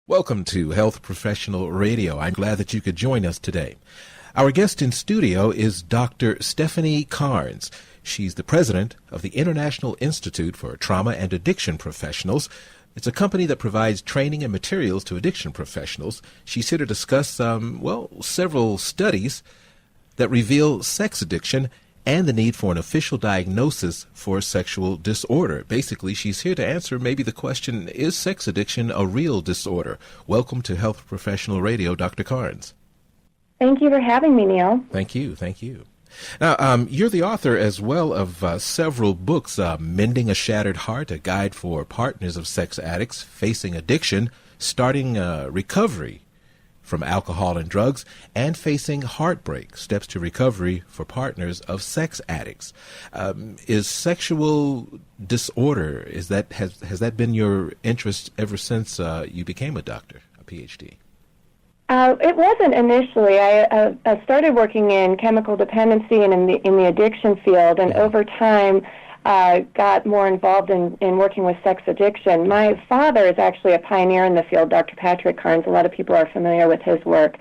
Welcome to Health Professional Radio. I'm glad that you could join us today. Our guest in studio is Dr. Stephanie Carnes. She's the president of the International Institute for Trauma and Addiction Professionals. It's a company that provides training and materials to addiction professionals. She's here to discuss, several studies that reveal sex addiction and the need for an official diagnosis for sexual disorder. Basically, she's here to answer maybe the question, is sex addiction a real disorder? Welcome to Health Professional Radio, Dr. Carnes. Thank you for having me, Neal. Thank you. Now, you're the author as well of several books, Mending a Shattered Heart, a guide for partners of sex addicts facing addiction, starting recovery from alcohol and drugs, and facing heartbreak, steps to recovery for partners of sex addicts. Is sexual disorder, has that been your interest ever since you became a doctor, a Ph.D.? It wasn't initially. I started working in chemical dependency and in the addiction field, and over time got more involved in working with sex addiction. My father is actually a pioneer in the field, Dr. Patrick Carnes. A lot of people are familiar with his work.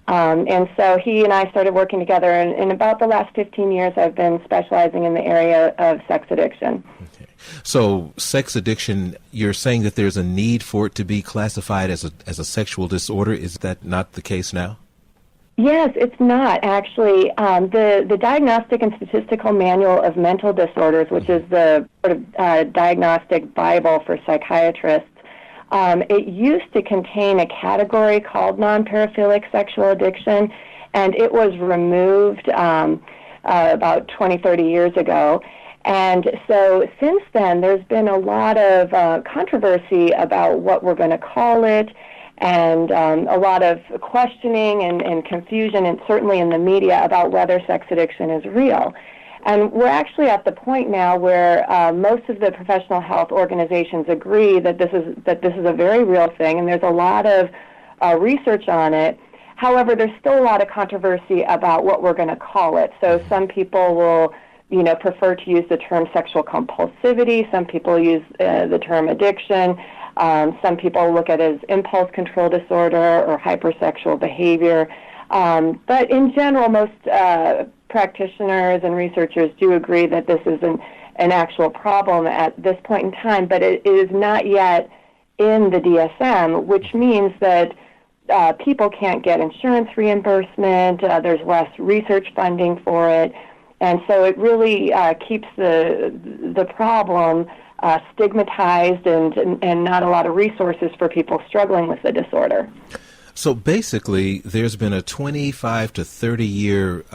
And so he and I started working together, and in about the last 15 years I've been specializing in the area of sex addiction. Okay. So sex addiction, you're saying that there's a need for it to be classified as a sexual disorder. Is that not the case now? Yes, it's not, actually. The Diagnostic and Statistical Manual of Mental Disorders, which is the sort of diagnostic Bible for psychiatrists, it used to contain a category called non-paraphilic sexual addiction, and it was removed about 20, 30 years ago. And so since then, there's been a lot of controversy about what we're going to call it, and a lot of questioning and confusion, and certainly in the media, about whether sex addiction is real. And we're actually at the point now where most of the professional health organizations agree that this is a very real thing, and there's a lot of research on it. However, there's still a lot of controversy about what we're going to call it. So some people will prefer to use the term sexual compulsivity. Some people use the term addiction. Some people look at it as impulse control disorder or hypersexual behavior. But in general, most practitioners and researchers do agree that this is an actual problem at this point in time, but it is not yet in the DSM, which means that people can't get insurance reimbursement, there's less research funding for it, and so it really keeps the problem stigmatized and not a lot of resources for people struggling with the disorder. So basically, there's been a 25 to 30 year,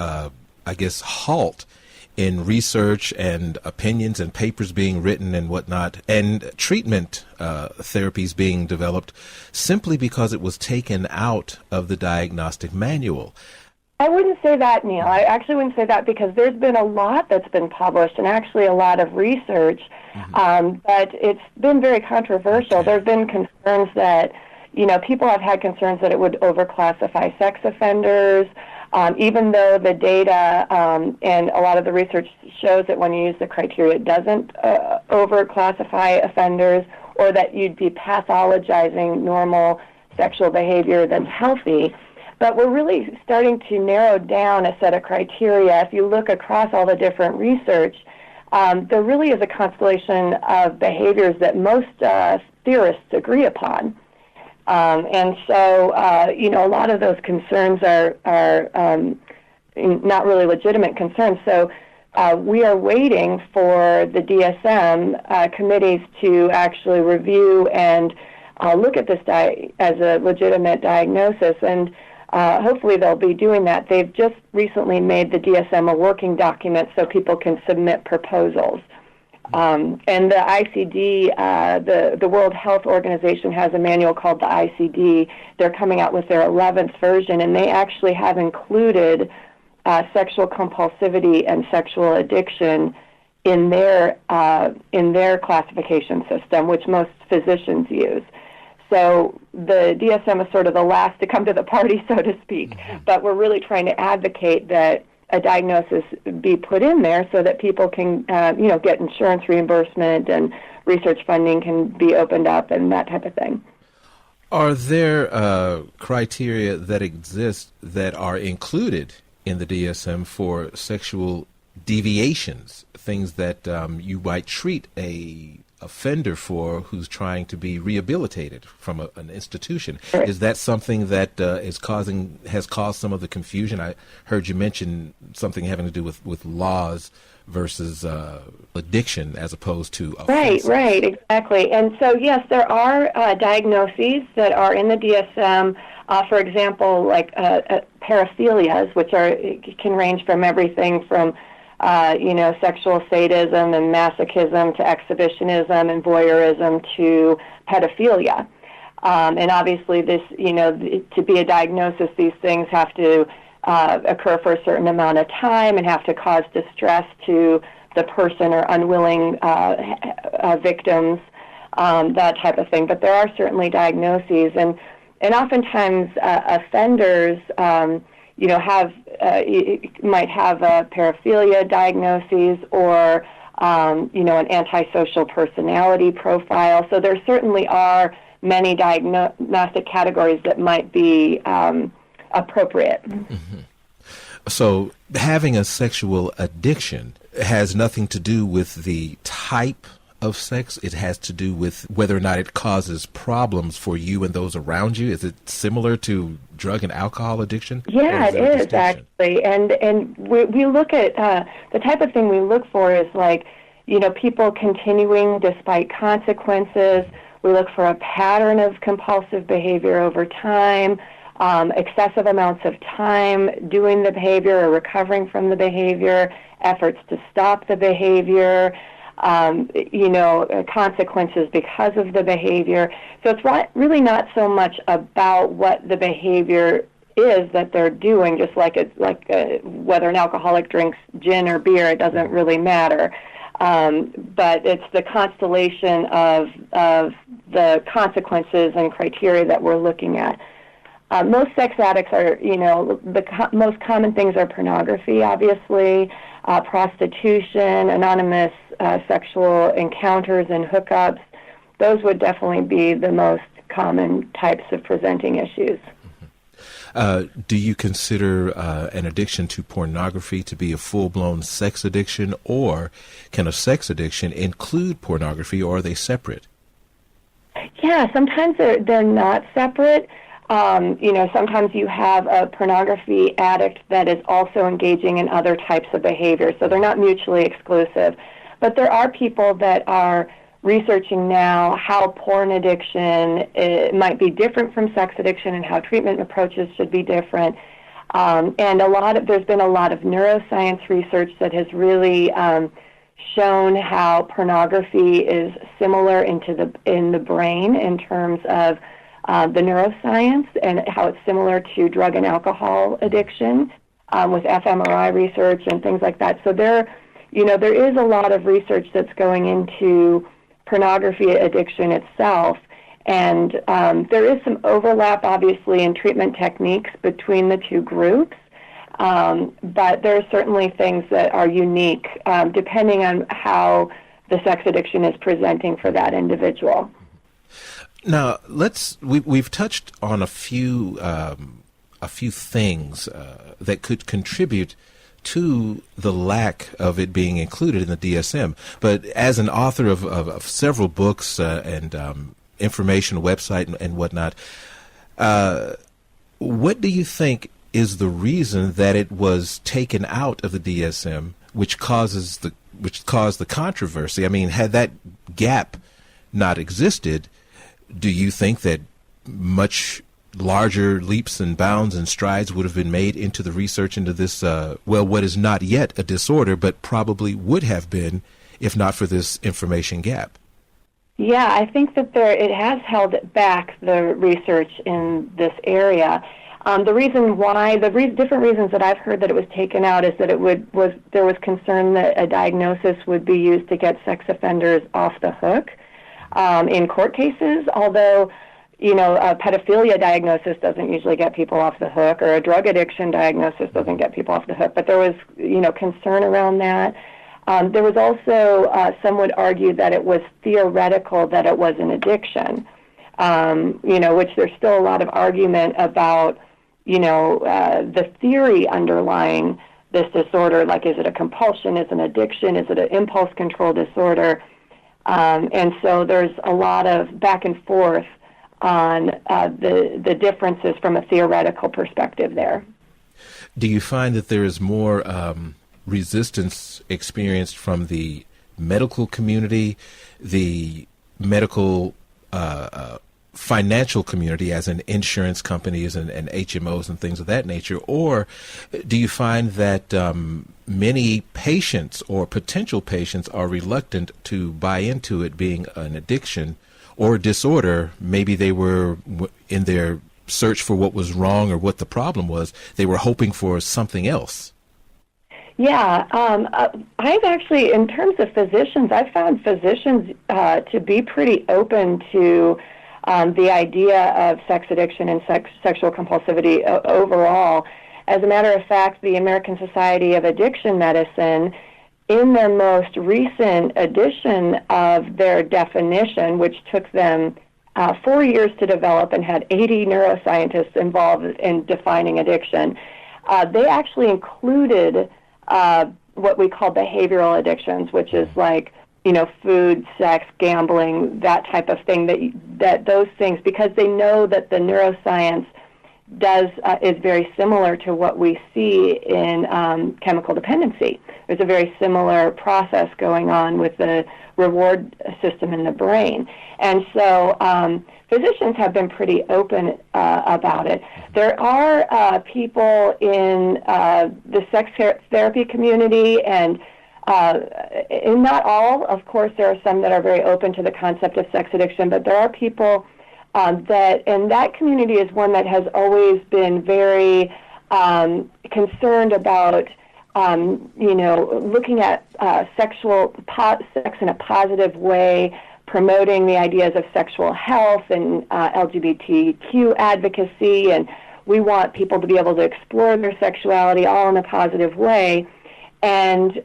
halt in research and opinions and papers being written and whatnot, and treatment therapies being developed simply because it was taken out of the diagnostic manual. I wouldn't say that, Neal. I actually wouldn't say that, because there's been a lot that's been published and actually a lot of research, but it's been very controversial. Okay. There have been concerns that, people have had concerns that it would overclassify sex offenders, even though the data and a lot of the research shows that when you use the criteria, it doesn't overclassify offenders, or that you'd be pathologizing normal sexual behavior that's healthy. But we're really starting to narrow down a set of criteria. If you look across all the different research, there really is a constellation of behaviors that most theorists agree upon. And so, a lot of those concerns are not really legitimate concerns. So we are waiting for the DSM committees to actually review and look at this as a legitimate diagnosis, and hopefully they'll be doing that. They've just recently made the DSM a working document so people can submit proposals. And the ICD, the World Health Organization, has a manual called the ICD. They're coming out with their 11th version, and they actually have included sexual compulsivity and sexual addiction in their classification system, which most physicians use. So the DSM is sort of the last to come to the party, so to speak. But we're really trying to advocate that a diagnosis be put in there so that people can, get insurance reimbursement and research funding can be opened up and that type of thing. Are there criteria that exist that are included in the DSM for sexual deviations, things that you might treat a offender for who's trying to be rehabilitated from an institution? Is that something that has caused some of the confusion? I heard you mention something having to do with laws versus addiction as opposed to offenses. Right, exactly. And so, yes, there are diagnoses that are in the DSM. For example, like paraphilias, which can range from everything from sexual sadism and masochism to exhibitionism and voyeurism to pedophilia. And obviously this, to be a diagnosis, these things have to occur for a certain amount of time and have to cause distress to the person or unwilling victims, that type of thing. But there are certainly diagnoses, and oftentimes offenders might have a paraphilia diagnosis or an antisocial personality profile. So there certainly are many diagnostic categories that might be appropriate. Mm-hmm. So having a sexual addiction has nothing to do with the type of sex. It has to do with whether or not it causes problems for you and those around you. Is it similar to drug and alcohol addiction? Yeah, it is actually. And we look at the type of thing we look for is like, people continuing despite consequences. We look for a pattern of compulsive behavior over time, excessive amounts of time doing the behavior or recovering from the behavior, efforts to stop the behavior, consequences because of the behavior. So it's really not so much about what the behavior is that they're doing, just like whether an alcoholic drinks gin or beer, it doesn't really matter. But it's the constellation of the consequences and criteria that we're looking at. Most sex addicts are, the most common things are pornography, obviously, prostitution, anonymous sexual encounters and hookups. Those would definitely be the most common types of presenting issues. Do you consider an addiction to pornography to be a full-blown sex addiction, or can a sex addiction include pornography, or are they separate? Yeah, sometimes they're not separate. Sometimes you have a pornography addict that is also engaging in other types of behavior, so they're not mutually exclusive. But there are people that are researching now how porn addiction might be different from sex addiction and how treatment approaches should be different. And there's been a lot of neuroscience research that has really shown how pornography is similar in the brain in terms of the neuroscience, and how it's similar to drug and alcohol addiction with fMRI research and things like that. So there is a lot of research that's going into pornography addiction itself, and there is some overlap, obviously, in treatment techniques between the two groups, but there are certainly things that are unique depending on how the sex addiction is presenting for that individual. Now, we've touched on a few things that could contribute to the lack of it being included in the DSM. But as an author of several books and information website and whatnot, what do you think is the reason that it was taken out of the DSM, which caused the controversy? I mean, had that gap not existed, do you think that much larger leaps and bounds and strides would have been made into the research into this, what is not yet a disorder, but probably would have been if not for this information gap? Yeah, I think that it has held back the research in this area. The reason why, different reasons that I've heard that it was taken out is that there was concern that a diagnosis would be used to get sex offenders off the hook in court cases, although a pedophilia diagnosis doesn't usually get people off the hook, or a drug addiction diagnosis doesn't get people off the hook. But there was, concern around that. There was also, some would argue that it was theoretical that it was an addiction. which there's still a lot of argument about, the theory underlying this disorder, like is it a compulsion, is it an addiction, is it an impulse control disorder? And so there's a lot of back and forth on the differences from a theoretical perspective there. Do you find that there is more resistance experienced from the medical community, the medical financial community, as in insurance companies and HMOs and things of that nature? Or do you find that many patients or potential patients are reluctant to buy into it being an addiction or disorder? Maybe they were in their search for what was wrong or what the problem was, they were hoping for something else. Yeah, I've actually, in terms of physicians, I've found physicians to be pretty open to the idea of sex addiction and sexual compulsivity overall. As a matter of fact, the American Society of Addiction Medicine, in their most recent edition of their definition, which took them 4 years to develop and had 80 neuroscientists involved in defining addiction, they actually included what we call behavioral addictions, which is like, food, sex, gambling, that type of thing, that those things, because they know that the neuroscience is very similar to what we see in chemical dependency. There's a very similar process going on with the reward system in the brain. And so physicians have been pretty open about it. There are people in the sex therapy community, and not all, of course, there are some that are very open to the concept of sex addiction, but there are people and that community is one that has always been very concerned about, looking at sex in a positive way, promoting the ideas of sexual health and LGBTQ advocacy, and we want people to be able to explore their sexuality all in a positive way. And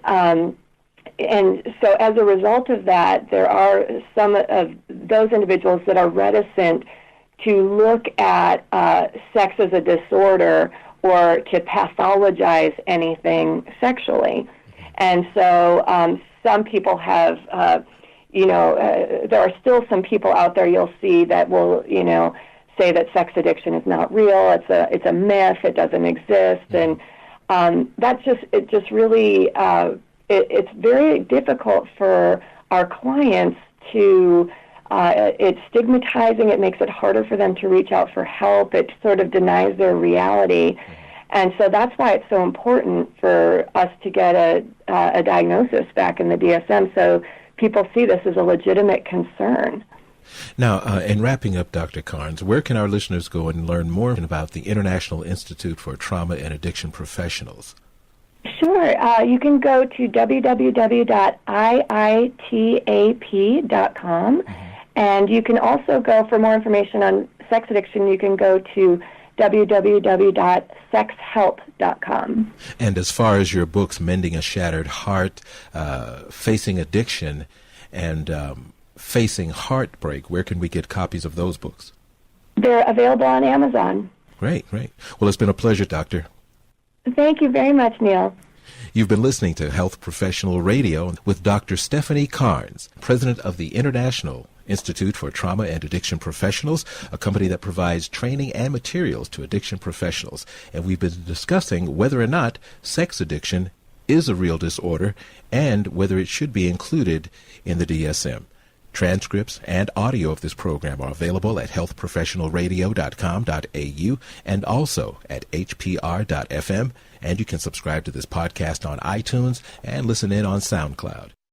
so as a result of that, there are some of those individuals that are reticent to look at sex as a disorder or to pathologize anything sexually. And so some people have, there are still some people out there you'll see that will, say that sex addiction is not real, it's a myth, it doesn't exist, and it just really, it's very difficult for our clients to, it's stigmatizing, it makes it harder for them to reach out for help, it sort of denies their reality. And so that's why it's so important for us to get a diagnosis back in the DSM so people see this as a legitimate concern. Now, in wrapping up, Dr. Carnes, where can our listeners go and learn more about the International Institute for Trauma and Addiction Professionals? Sure. You can go to www.iitap.com, and you can also go, for more information on sex addiction, you can go to www.sexhelp.com. And as far as your books, Mending a Shattered Heart, Facing Addiction, and Facing Heartbreak, where can we get copies of those books? They're available on Amazon. Great. Well, it's been a pleasure, Doctor. Thank you very much, Neal. You've been listening to Health Professional Radio with Dr. Stephanie Carnes, president of the International Institute for Trauma and Addiction Professionals, a company that provides training and materials to addiction professionals. And we've been discussing whether or not sex addiction is a real disorder and whether it should be included in the DSM. Transcripts and audio of this program are available at healthprofessionalradio.com.au and also at hpr.fm. And you can subscribe to this podcast on iTunes and listen in on SoundCloud.